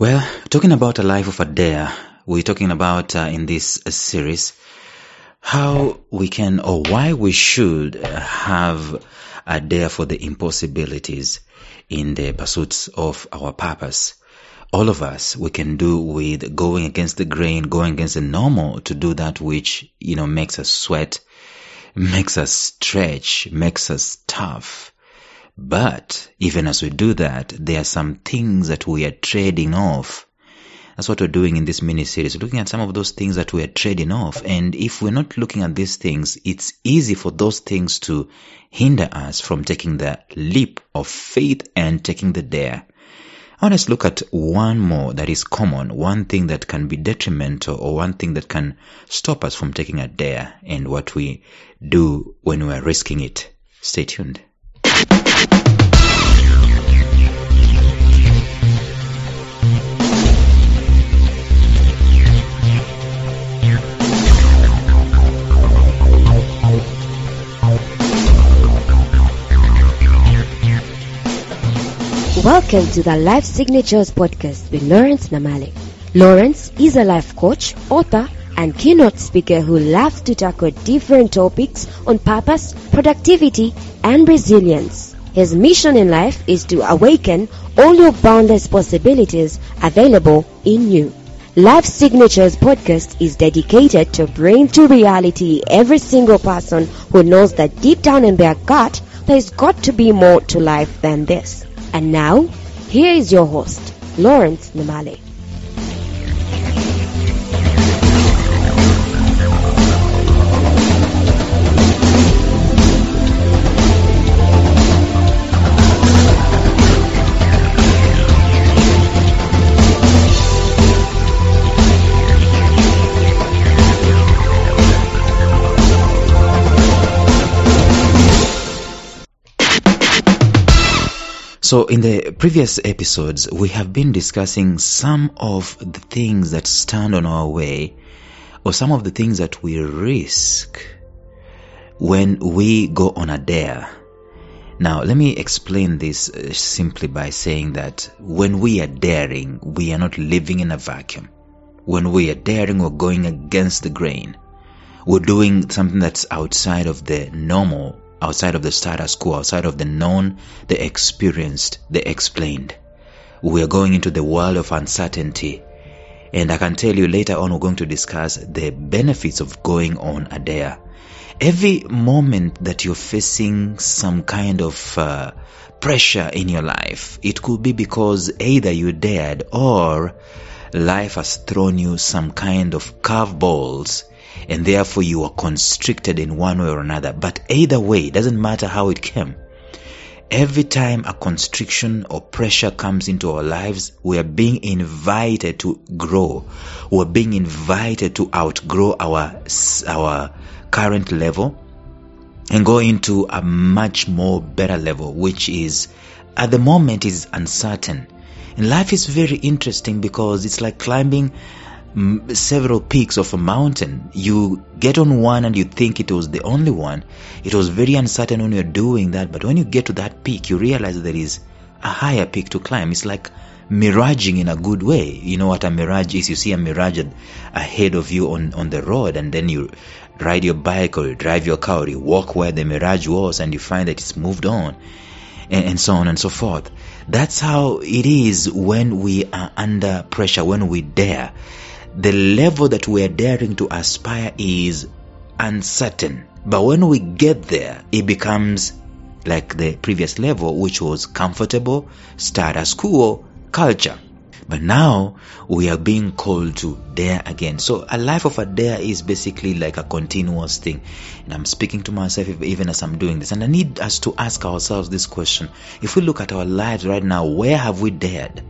Well, talking about a life of a dare, we're talking about in this series how we can or why we should have a dare for the impossibilities in the pursuits of our purpose. All of us, we can do with going against the grain, going against the normal to do that which, makes us sweat, makes us stretch, makes us tough. But even as we do that, there are some things that we are trading off. That's what we're doing in this mini-series, looking at some of those things that we are trading off. And if we're not looking at these things, it's easy for those things to hinder us from taking the leap of faith and taking the dare. I want us to look at one more that is common, one thing that can be detrimental or one thing that can stop us from taking a dare and what we do when we are risking it. Stay tuned. Welcome to the Life Signatures podcast with Lawrence Namale. Lawrence is a life coach, author, and keynote speaker who loves to tackle different topics on purpose, productivity, and resilience. His mission in life is to awaken all your boundless possibilities available in you. Life Signatures podcast is dedicated to bring to reality every single person who knows that deep down in their gut, there's got to be more to life than this. And now, here is your host, Lawrence Namale. So in the previous episodes, we have been discussing some of the things that stand on our way or some of the things that we risk when we go on a dare. Now, let me explain this simply by saying that when we are daring, we are not living in a vacuum. When we are daring, we're going against the grain. We're doing something that's outside of the normal, outside of the status quo, outside of the known, the experienced, the explained. We are going into the world of uncertainty. And I can tell you later on we're going to discuss the benefits of going on a dare. Every moment that you're facing some kind of pressure in your life, it could be because either you dared or life has thrown you some kind of curveballs, and therefore you are constricted in one way or another. But either way, it doesn't matter how it came. Every time a constriction or pressure comes into our lives, we are being invited to grow. We're being invited to outgrow our current level and go into a much more better level, which is, at the moment, is uncertain. And life is very interesting because it's like climbing several peaks of a mountain. You get on one and you think it was the only one. It was very uncertain when you're doing that, but when you get to that peak, you realize that there is a higher peak to climb. It's like miraging in a good way. You know what a mirage is? You see a mirage ahead of you on the road, and then you ride your bike or you drive your car or you walk where the mirage was and you find that it's moved on, and so on and so forth. That's how it is when we are under pressure, when we dare. The level that we are daring to aspire is uncertain. But when we get there, it becomes like the previous level, which was comfortable, status quo, culture. But now we are being called to dare again. So a life of a dare is basically like a continuous thing. And I'm speaking to myself even as I'm doing this. And I need us to ask ourselves this question. If we look at our lives right now, where have we dared?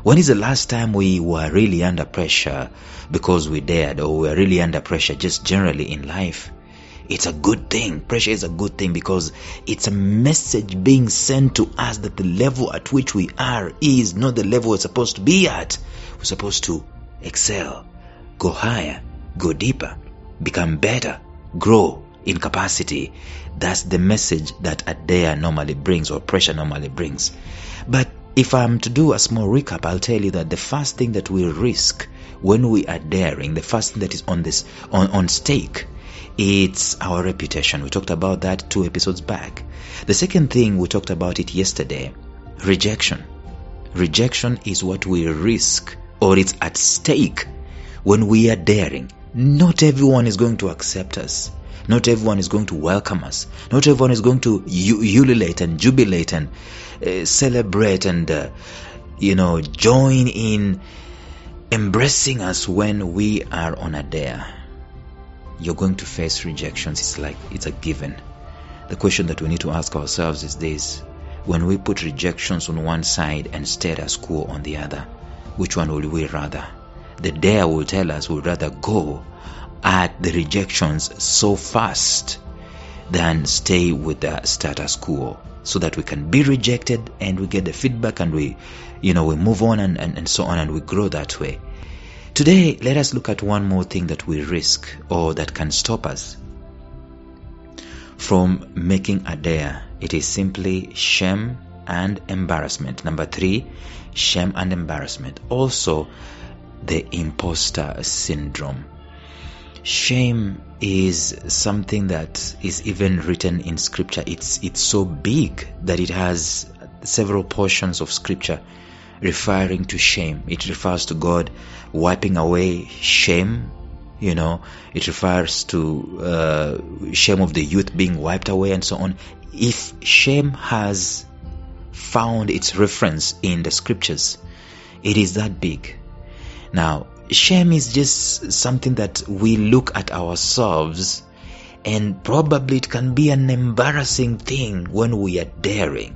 When is the last time we were really under pressure because we dared, or we were really under pressure just generally in life? It's a good thing. Pressure is a good thing because it's a message being sent to us that the level at which we are is not the level we're supposed to be at. We're supposed to excel, go higher, go deeper, become better, grow in capacity. That's the message that a dare normally brings, or pressure normally brings. But if I'm to do a small recap, I'll tell you that the first thing that we risk when we are daring, the first thing that is on stake, it's our reputation. We talked about that 2 episodes back. The second thing, we talked about it yesterday, rejection. Rejection is what we risk, or it's at stake when we are daring. Not everyone is going to accept us. Not everyone is going to welcome us. Not everyone is going to ululate and jubilate and celebrate and join in embracing us when we are on a dare. You're going to face rejections. It's a given. The question that we need to ask ourselves is this: when we put rejections on one side and status quo on the other, which one will we rather? The dare will tell us we'd rather go at the rejections so fast than stay with the status quo, so that we can be rejected and we get the feedback and we move on and so on, and we grow that way. Today, let us look at one more thing that we risk, or that can stop us from making a dare. It is simply shame and embarrassment. Number 3, shame and embarrassment. Also, the imposter syndrome. Shame is something that is even written in scripture. It's so big that it has several portions of scripture referring to shame. It refers to God wiping away shame. It refers to shame of the youth being wiped away and so on. If shame has found its reference in the scriptures, it is that big. Now, shame is just something that we look at ourselves, and probably it can be an embarrassing thing when we are daring.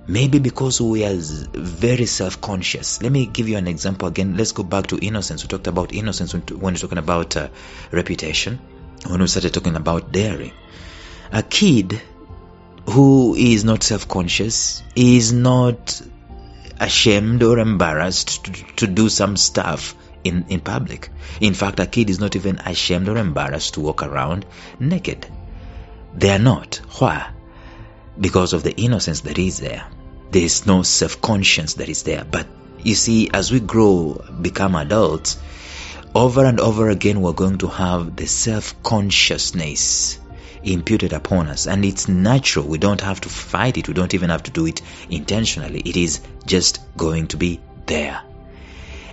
Maybe because we are very self-conscious. Let me give you an example again. Let's go back to innocence. We talked about innocence when we're talking about reputation, when we started talking about daring. A kid who is not self-conscious is not ashamed or embarrassed to do some stuff in public. In fact, a kid is not even ashamed or embarrassed to walk around naked. They are not. Why? Because of the innocence that is there. There is no self-conscience that is there. But you see, as we grow, become adults, over and over again we're going to have the self-consciousness imputed upon us, and it's natural. We don't have to fight it. We don't even have to do it intentionally. It is just going to be there.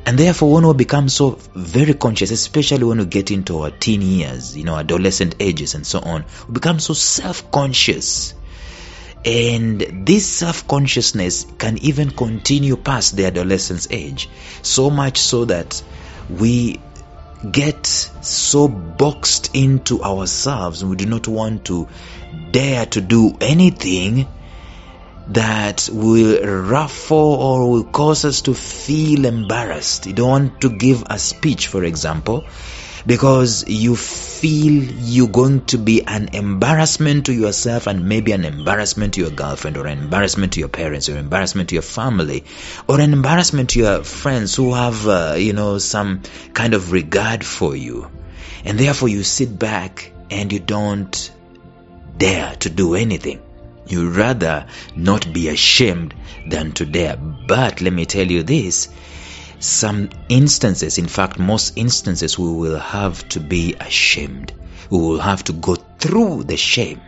And therefore, when we become so very conscious, especially when we get into our teen years, adolescent ages and so on, we become so self-conscious. And this self-consciousness can even continue past the adolescence age. So much so that we get so boxed into ourselves, and we do not want to dare to do anything that will ruffle or will cause us to feel embarrassed. You don't want to give a speech, for example, because you feel you're going to be an embarrassment to yourself, and maybe an embarrassment to your girlfriend, or an embarrassment to your parents, or an embarrassment to your family, or an embarrassment to your friends who have some kind of regard for you. And therefore you sit back and you don't dare to do anything. You rather not be ashamed than to dare. But let me tell you this, some instances, in fact most instances, we will have to be ashamed. We will have to go through the shame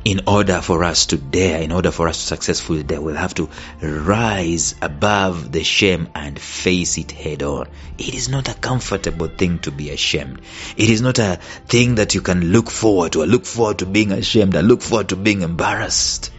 in order for us to dare, in order for us to successfully dare. We'll have to rise above the shame and face it head on. It is not a comfortable thing to be ashamed. It is not a thing that you can look forward to. I look forward to being ashamed. I look forward to being embarrassed.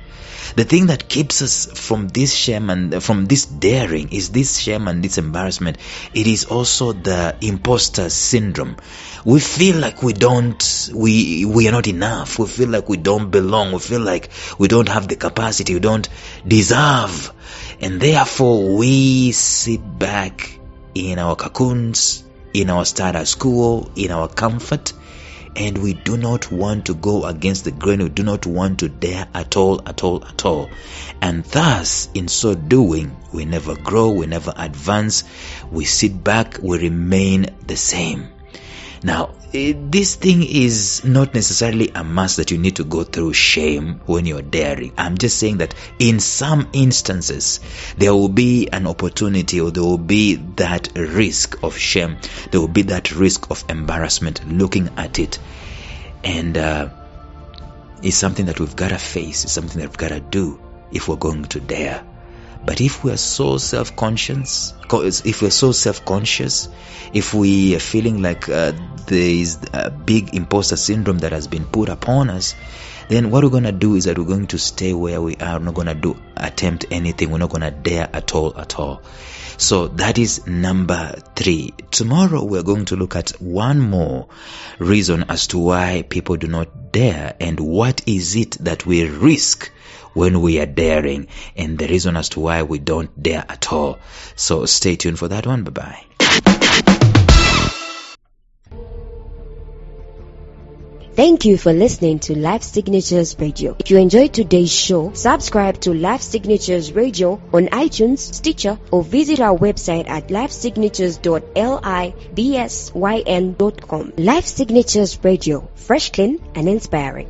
The thing that keeps us from this shame and from this daring is this shame and this embarrassment. It is also the imposter syndrome. We feel like we are not enough. We feel like we don't belong. We feel like we don't have the capacity. We don't deserve. And therefore we sit back in our cocoons, in our status quo, in our comfort, and we do not want to go against the grain. We do not want to dare at all. And thus, in so doing, we never grow, we never advance. We sit back, we remain the same. Now, this thing is not necessarily a must that you need to go through shame when you're daring. I'm just saying that in some instances, there will be an opportunity, or there will be that risk of shame. There will be that risk of embarrassment looking at it. And it's something that we've got to face. It's something that we've got to do if we're going to dare. But if we are so self-conscious, if we are feeling like there is a big imposter syndrome that has been put upon us, then what we're going to do is that we're going to stay where we are. We're not going to attempt anything. We're not going to dare at all. So that is number 3. Tomorrow we're going to look at one more reason as to why people do not dare, and what is it that we risk when we are daring, and the reason as to why we don't dare at all. So stay tuned for that one. Bye-bye. Thank you for listening to Life Signatures Radio. If you enjoyed today's show, subscribe to Life Signatures Radio on iTunes, Stitcher, or visit our website at lifesignatures.libsyn.com. Life Signatures Radio, fresh, clean, and inspiring.